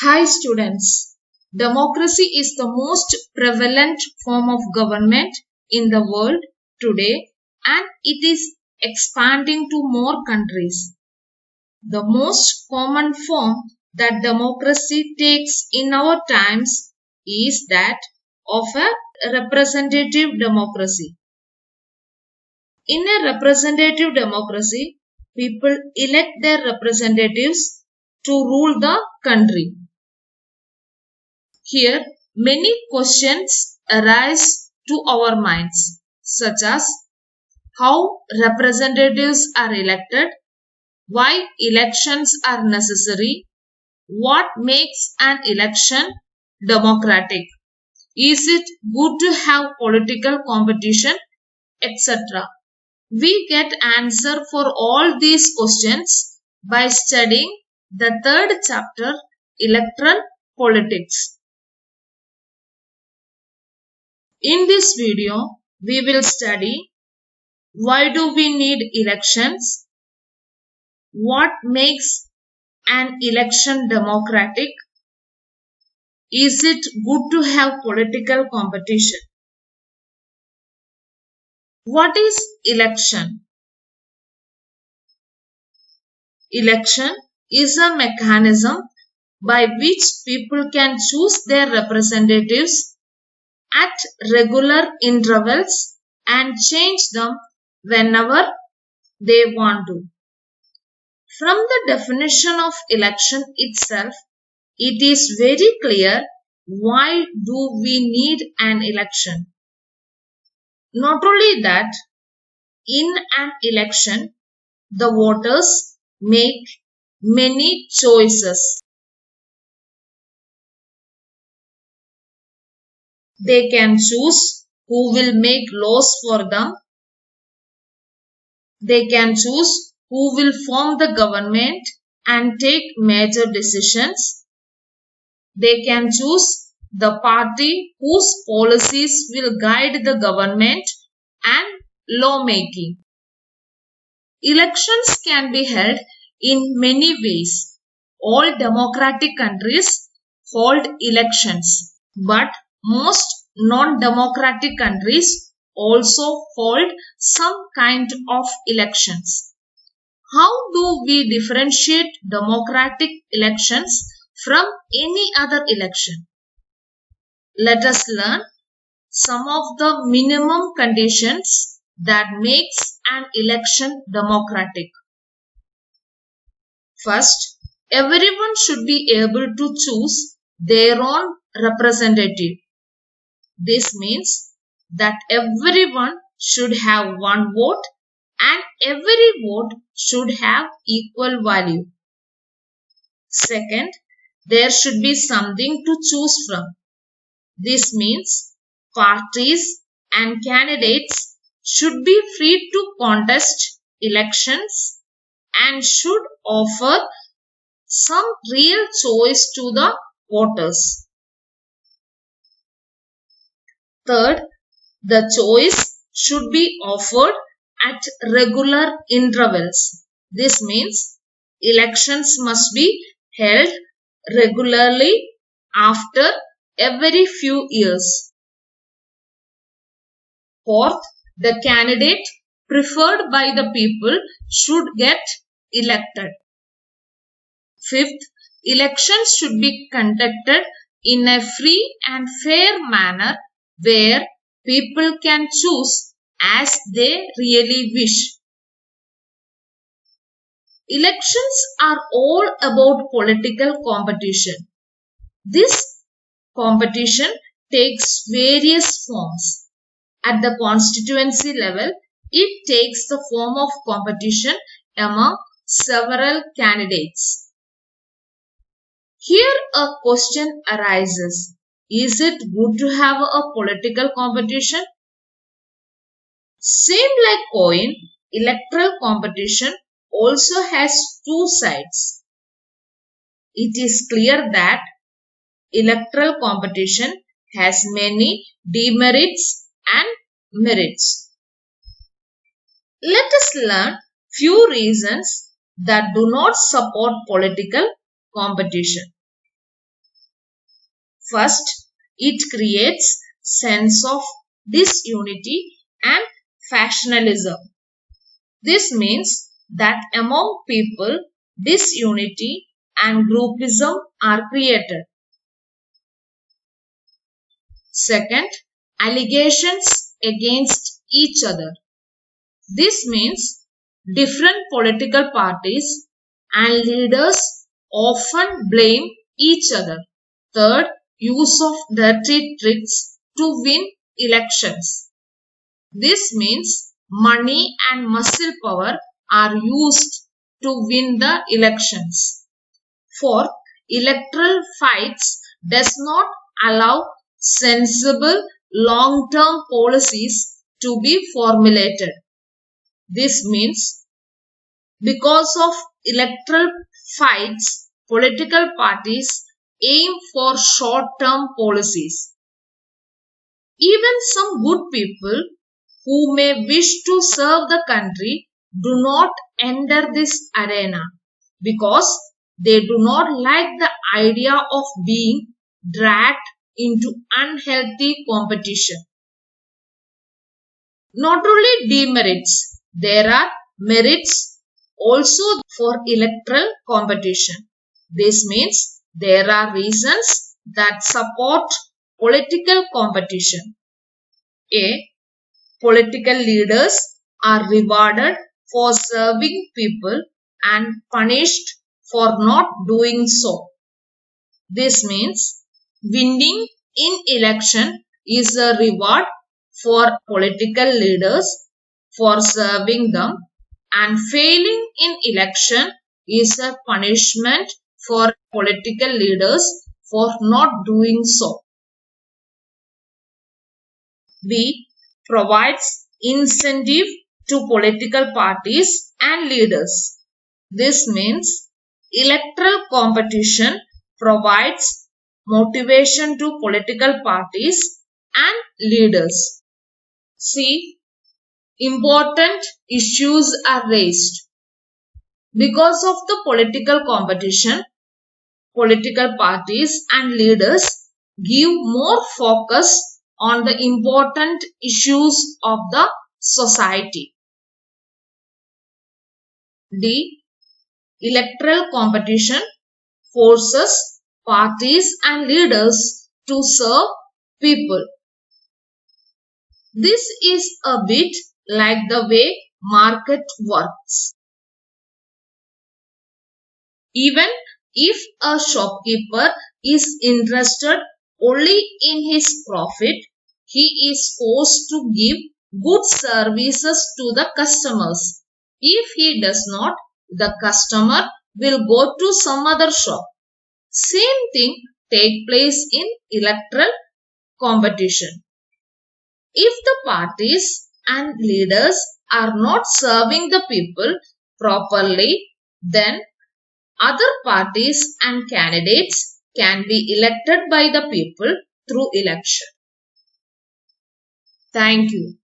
Hi students, democracy is the most prevalent form of government in the world today and it is expanding to more countries. The most common form that democracy takes in our times is that of a representative democracy. In a representative democracy, people elect their representatives to rule the country. Here, many questions arise to our minds, such as how representatives are elected, why elections are necessary, what makes an election democratic, is it good to have political competition, etc. We get answer for all these questions by studying the third chapter, Electoral Politics. In this video, we will study why do we need elections, what makes an election democratic, is it good to have political competition. What is election? Election is a mechanism by which people can choose their representatives at regular intervals and change them whenever they want to. From the definition of election itself, it is very clear why do we need an election. Not only that, in an election, the voters make many choices. They can choose who will make laws for them. They can choose who will form the government and take major decisions. They can choose the party whose policies will guide the government and lawmaking. Elections can be held in many ways. All democratic countries hold elections, but most non-democratic countries also hold some kind of elections. How do we differentiate democratic elections from any other election? Let us learn some of the minimum conditions that makes an election democratic. First, everyone should be able to choose their own representative. This means that everyone should have one vote and every vote should have equal value. Second, there should be something to choose from. This means parties and candidates should be free to contest elections and should offer some real choice to the voters. Third, the choice should be offered at regular intervals. This means elections must be held regularly after every few years. Fourth, the candidate preferred by the people should get elected. Fifth, elections should be conducted in a free and fair manner where people can choose as they really wish. Elections are all about political competition. This competition takes various forms. At the constituency level, it takes the form of competition among several candidates. Here a question arises. Is it good to have a political competition? Same like coin, electoral competition also has two sides. It is clear that electoral competition has many demerits and merits. Let us learn few reasons that do not support political competition. First, it creates sense of disunity and factionalism. This means that among people, disunity and groupism are created. Second, allegations against each other. This means different political parties and leaders often blame each other. Third, use of dirty tricks to win elections. This means money and muscle power are used to win the elections. Fourth, electoral fights does not allow sensible long-term policies to be formulated. This means because of electoral fights, political parties aim for short-term policies. Even some good people who may wish to serve the country do not enter this arena because they do not like the idea of being dragged into unhealthy competition. Not only demerits, there are merits also for electoral competition. This means there are reasons that support political competition. A. Political leaders are rewarded for serving people and punished for not doing so. This means winning in election is a reward for political leaders for serving them, and failing in election is a punishment for political leaders for not doing so. B. Provides incentive to political parties and leaders. This means electoral competition provides motivation to political parties and leaders. C. Important issues are raised. Because of the political competition, political parties and leaders give more focus on the important issues of the society. D. Electoral competition forces parties and leaders to serve people. This is a bit like the way market works. Even if a shopkeeper is interested only in his profit, he is forced to give good services to the customers. If he does not, the customer will go to some other shop. Same thing take place in electoral competition. If the parties and leaders are not serving the people properly, then other parties and candidates can be elected by the people through election. Thank you.